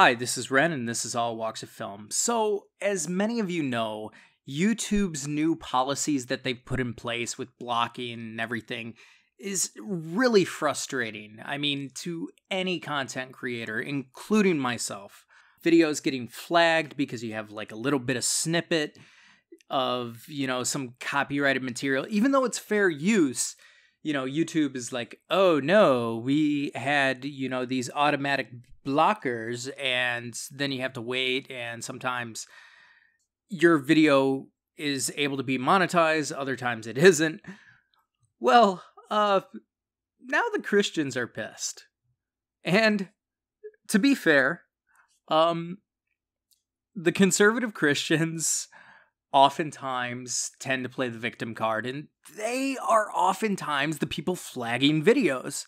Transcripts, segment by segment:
Hi, this is Ren, and this is All Walks of Film. So, as many of you know, YouTube's new policies that they've put in place with blocking and everything is really frustrating. I mean, to any content creator, including myself. Videos getting flagged because you have like a little bit of snippet of, some copyrighted material, even though it's fair use. YouTube is like, oh no, we had, these automatic blockers, and then you have to wait, and sometimes your video is able to be monetized, other times it isn't. Well, now the Christians are pissed. And to be fair, the conservative Christians oftentimes tend to play the victim card, and they are oftentimes the people flagging videos.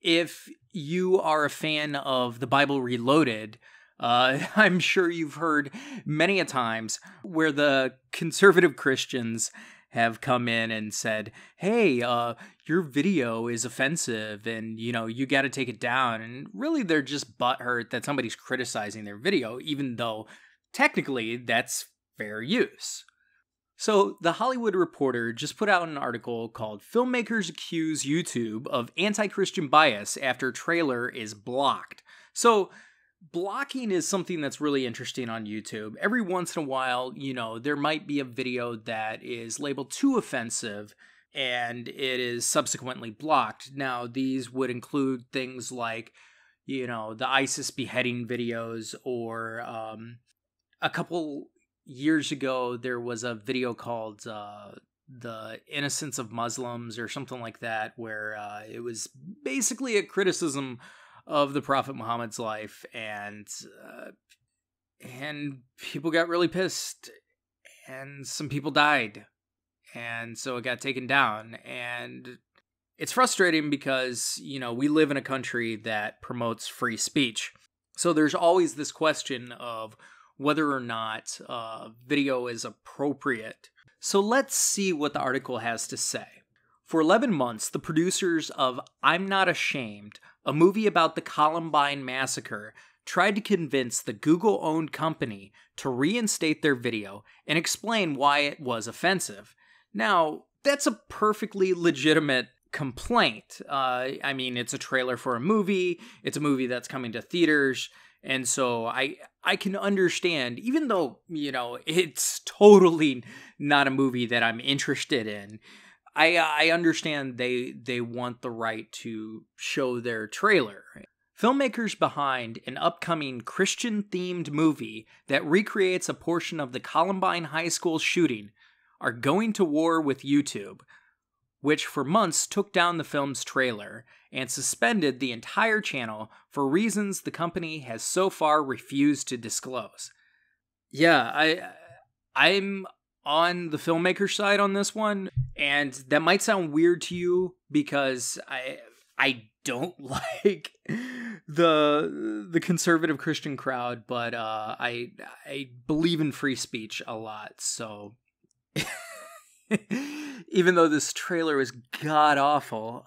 If you are a fan of the Bible Reloaded, I'm sure you've heard many a times where the conservative Christians have come in and said, hey, your video is offensive and, you got to take it down. And really, they're just butthurt that somebody's criticizing their video, even though technically that's fair use. So, The Hollywood Reporter just put out an article called Filmmakers Accuse YouTube of Anti-Christian Bias After Trailer is Blocked. So, blocking is something that's really interesting on YouTube. Every once in a while, there might be a video that is labeled too offensive and it is subsequently blocked. Now, these would include things like, the ISIS beheading videos, or a couple years ago, there was a video called The Innocence of Muslims or something like that, where it was basically a criticism of the Prophet Muhammad's life, and people got really pissed, and some people died, and so it got taken down. And it's frustrating because, we live in a country that promotes free speech. So there's always this question of whether or not video is appropriate. So let's see what the article has to say. For 11 months, the producers of I'm Not Ashamed, a movie about the Columbine massacre, tried to convince the Google-owned company to reinstate their video and explain why it was offensive. Now, that's a perfectly legitimate complaint. I mean, it's a trailer for a movie. It's a movie that's coming to theaters. And so I can understand, even though, it's totally not a movie that I'm interested in, I understand they want the right to show their trailer. Filmmakers behind an upcoming Christian-themed movie that recreates a portion of the Columbine High School shooting are going to war with YouTube, which for months took down the film's trailer and suspended the entire channel for reasons the company has so far refused to disclose. Yeah, I'm on the filmmaker side on this one, and that might sound weird to you because I don't like the conservative Christian crowd, but I believe in free speech a lot, so even though this trailer is god-awful,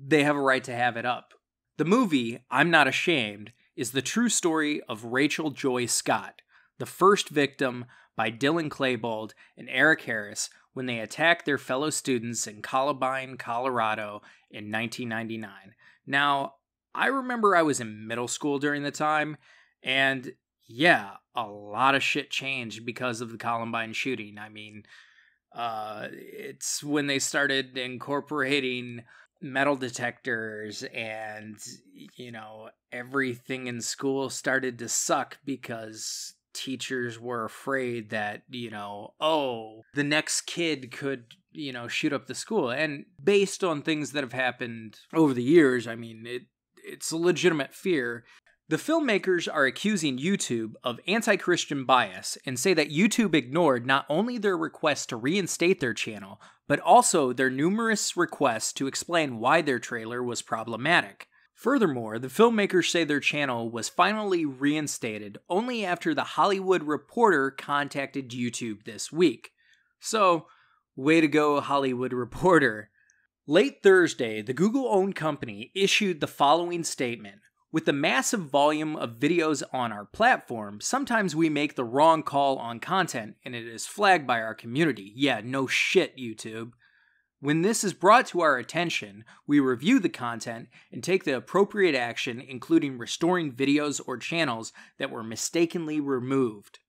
they have a right to have it up. The movie, I'm Not Ashamed, is the true story of Rachel Joy Scott, the first victim by Dylan Klebold and Eric Harris when they attacked their fellow students in Columbine, Colorado in 1999. Now, I remember I was in middle school during the time, and yeah, a lot of shit changed because of the Columbine shooting. I mean, it's when they started incorporating metal detectors, and, everything in school started to suck because teachers were afraid that, the next kid could, shoot up the school. And based on things that have happened over the years, I mean, it's a legitimate fear. The filmmakers are accusing YouTube of anti-Christian bias and say that YouTube ignored not only their request to reinstate their channel, but also their numerous requests to explain why their trailer was problematic. Furthermore, the filmmakers say their channel was finally reinstated only after The Hollywood Reporter contacted YouTube this week. So, way to go, Hollywood Reporter. Late Thursday, the Google-owned company issued the following statement: With the massive volume of videos on our platform, sometimes we make the wrong call on content and it is flagged by our community. Yeah, no shit, YouTube. When this is brought to our attention, we review the content and take the appropriate action, including restoring videos or channels that were mistakenly removed.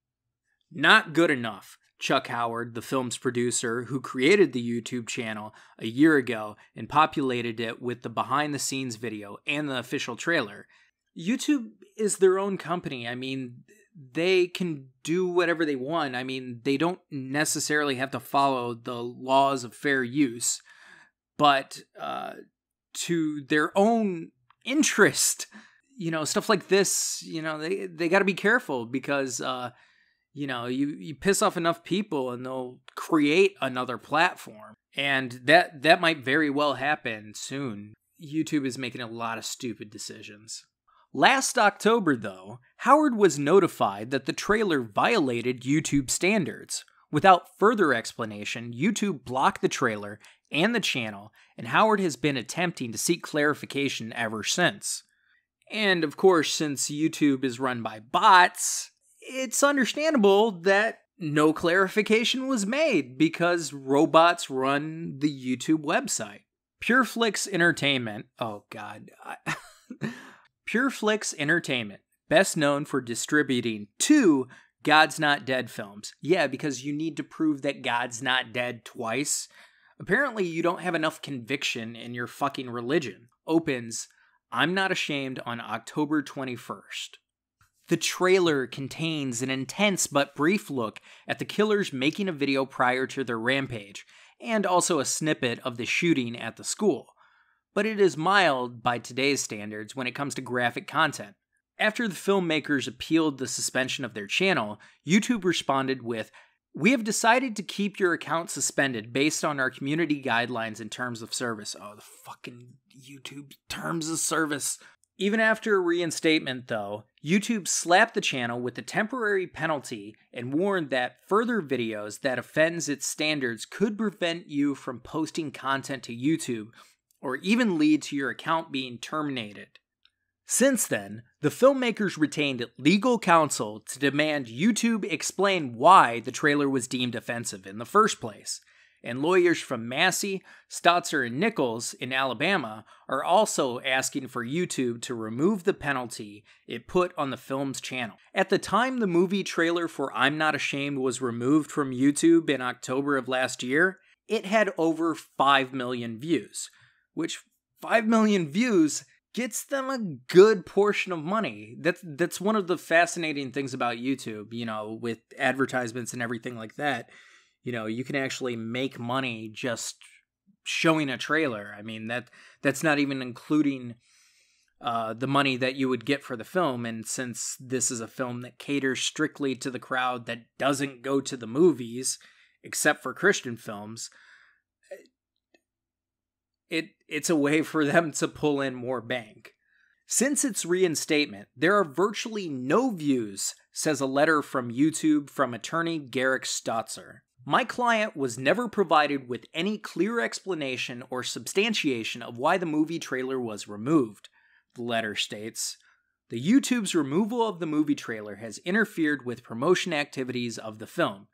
Not good enough. Chuck Howard, the film's producer who created the YouTube channel a year ago and populated it with the behind-the-scenes video and the official trailer. YouTube is their own company. I mean, they can do whatever they want. I mean, they don't necessarily have to follow the laws of fair use, but to their own interest, stuff like this, they got to be careful because you piss off enough people and they'll create another platform. And that might very well happen soon. YouTube is making a lot of stupid decisions. Last October, though, Howard was notified that the trailer violated YouTube standards. Without further explanation, YouTube blocked the trailer and the channel, and Howard has been attempting to seek clarification ever since. And of course, since YouTube is run by bots, it's understandable that no clarification was made because robots run the YouTube website. Pureflix Entertainment, Pureflix Entertainment, best known for distributing 2 God's Not Dead films. Yeah, because you need to prove that God's not dead twice. Apparently you don't have enough conviction in your fucking religion. Opens, I'm Not Ashamed, on October 21st. The trailer contains an intense but brief look at the killers making a video prior to their rampage, and also a snippet of the shooting at the school. But it is mild by today's standards when it comes to graphic content. After the filmmakers appealed the suspension of their channel, YouTube responded with, "We have decided to keep your account suspended based on our community guidelines and terms of service." Oh, the fucking YouTube terms of service. Even after reinstatement, though, YouTube slapped the channel with a temporary penalty and warned that further videos that offends its standards could prevent you from posting content to YouTube or even lead to your account being terminated. Since then, the filmmakers retained legal counsel to demand YouTube explain why the trailer was deemed offensive in the first place. And lawyers from Massey, Stotzer, and Nichols in Alabama are also asking for YouTube to remove the penalty it put on the film's channel. At the time the movie trailer for I'm Not Ashamed was removed from YouTube in October of last year, it had over 5 million views, which 5 million views gets them a good portion of money. That's one of the fascinating things about YouTube, with advertisements and everything like that. You can actually make money just showing a trailer. I mean, that's not even including the money that you would get for the film. And since this is a film that caters strictly to the crowd that doesn't go to the movies, except for Christian films, it's a way for them to pull in more bank. Since its reinstatement, there are virtually no views, says a letter from YouTube from attorney Garrick Stotzer. My client was never provided with any clear explanation or substantiation of why the movie trailer was removed, the letter states. The YouTube's removal of the movie trailer has interfered with promotion activities of the film.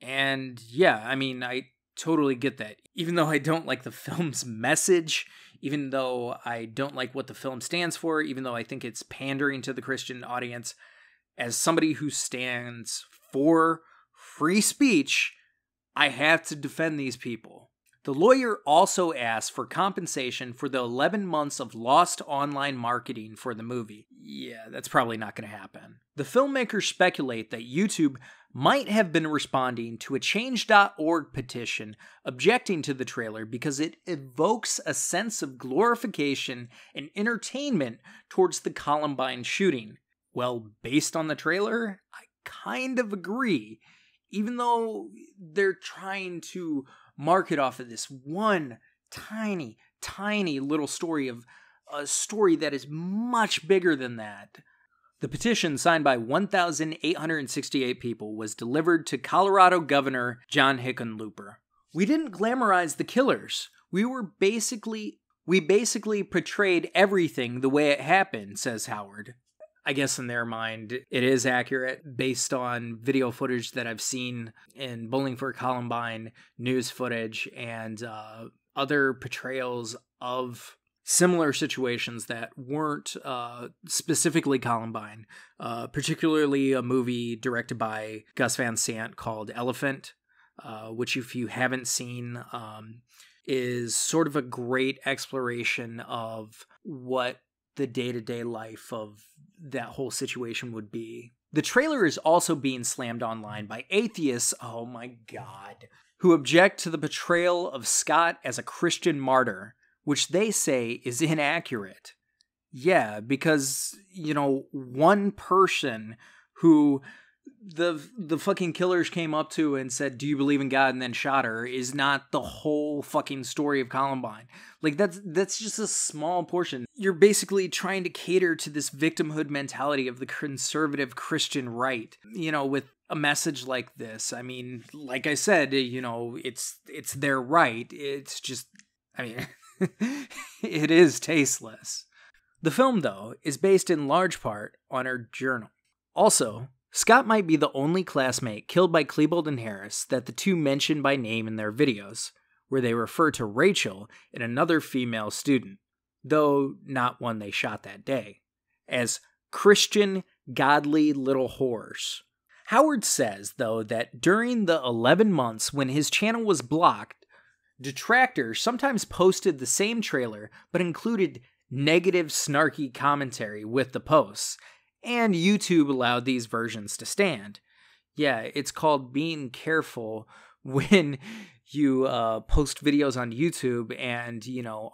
And yeah, I mean, I totally get that. Even though I don't like the film's message, even though I don't like what the film stands for, even though I think it's pandering to the Christian audience, as somebody who stands for free speech, I have to defend these people. The lawyer also asked for compensation for the 11 months of lost online marketing for the movie. Yeah, that's probably not going to happen. The filmmakers speculate that YouTube might have been responding to a Change.org petition objecting to the trailer because it evokes a sense of glorification and entertainment towards the Columbine shooting. Well, based on the trailer, I kind of agree. Even though they're trying to market off of this one tiny little story of a story that is much bigger than that. The petition, signed by 1,868 people, was delivered to Colorado Governor John Hickenlooper. We didn't glamorize the killers. We were basically We basically portrayed everything the way it happened, says Howard. I guess in their mind, it is accurate based on video footage that I've seen in Bowling for Columbine, news footage, and other portrayals of similar situations that weren't specifically Columbine, particularly a movie directed by Gus Van Sant called Elephant, which if you haven't seen, is sort of a great exploration of what the day-to-day life of that whole situation would be. The trailer is also being slammed online by atheists, oh my god, who object to the portrayal of Scott as a Christian martyr, which they say is inaccurate. Yeah, because, one person who the fucking killers came up to and said, "Do you believe in God?" and then shot her is not the whole fucking story of Columbine. Like, that's just a small portion. You're basically trying to cater to this victimhood mentality of the conservative Christian right, with a message like this. I mean, like I said, it's their right. It's just, it is tasteless. The film, though, is based in large part on her journal. Also, Scott might be the only classmate killed by Klebold and Harris that the two mention by name in their videos, where they refer to Rachel and another female student, though not one they shot that day, as Christian, godly little whores. Howard says, though, that during the 11 months when his channel was blocked, detractors sometimes posted the same trailer but included negative, snarky commentary with the posts, and YouTube allowed these versions to stand. Yeah, it's called being careful when you post videos on YouTube and,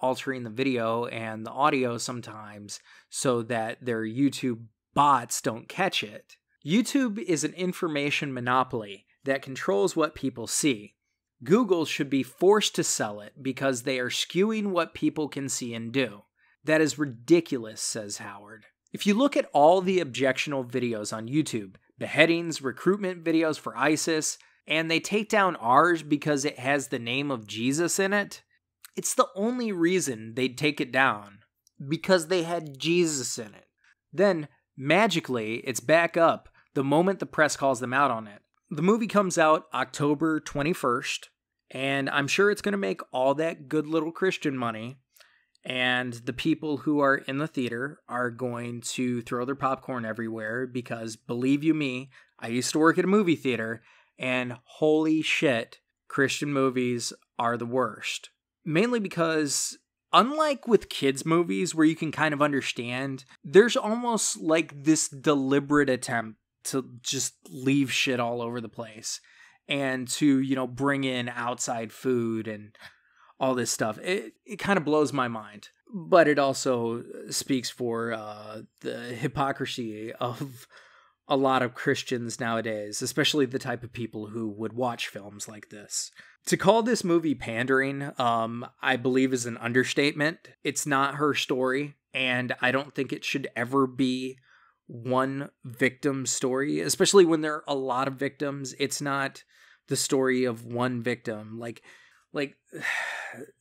altering the video and the audio sometimes so that their YouTube bots don't catch it. YouTube is an information monopoly that controls what people see. Google should be forced to sell it because they are skewing what people can see and do. That is ridiculous, says Howard. If you look at all the objectionable videos on YouTube, beheadings, recruitment videos for ISIS, and they take down ours because it has the name of Jesus in it, it's the only reason they'd take it down, because they had Jesus in it. Then, magically, it's back up the moment the press calls them out on it. The movie comes out October 21st, and I'm sure it's going to make all that good little Christian money. And the people who are in the theater are going to throw their popcorn everywhere because, believe you me, I used to work at a movie theater, and holy shit, Christian movies are the worst. Mainly because, unlike with kids' movies where you can kind of understand, there's almost like this deliberate attempt to just leave shit all over the place and to, bring in outside food and all this stuff. It kind of blows my mind, but it also speaks for the hypocrisy of a lot of Christians nowadays, especially the type of people who would watch films like this. To call this movie pandering, I believe is an understatement. It's not her story, and I don't think it should ever be one victim story, especially when there are a lot of victims. It's not the story of one victim. Like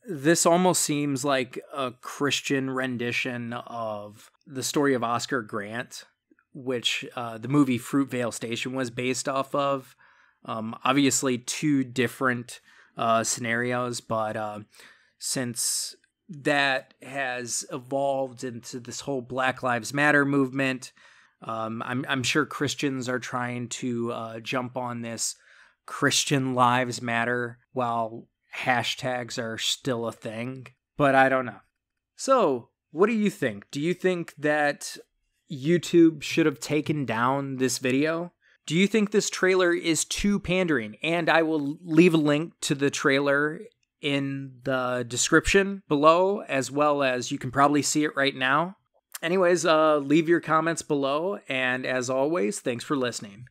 this almost seems like a Christian rendition of the story of Oscar Grant, which the movie Fruitvale Station was based off of. Obviously two different scenarios, but since that has evolved into this whole Black Lives Matter movement, I'm sure Christians are trying to jump on this Christian Lives Matter while hashtags are still a thing, but I don't know. So, what do you think? Do you think that YouTube should have taken down this video? Do you think this trailer is too pandering? And I will leave a link to the trailer in the description below, as well as you can probably see it right now. Anyways, leave your comments below, and as always, thanks for listening.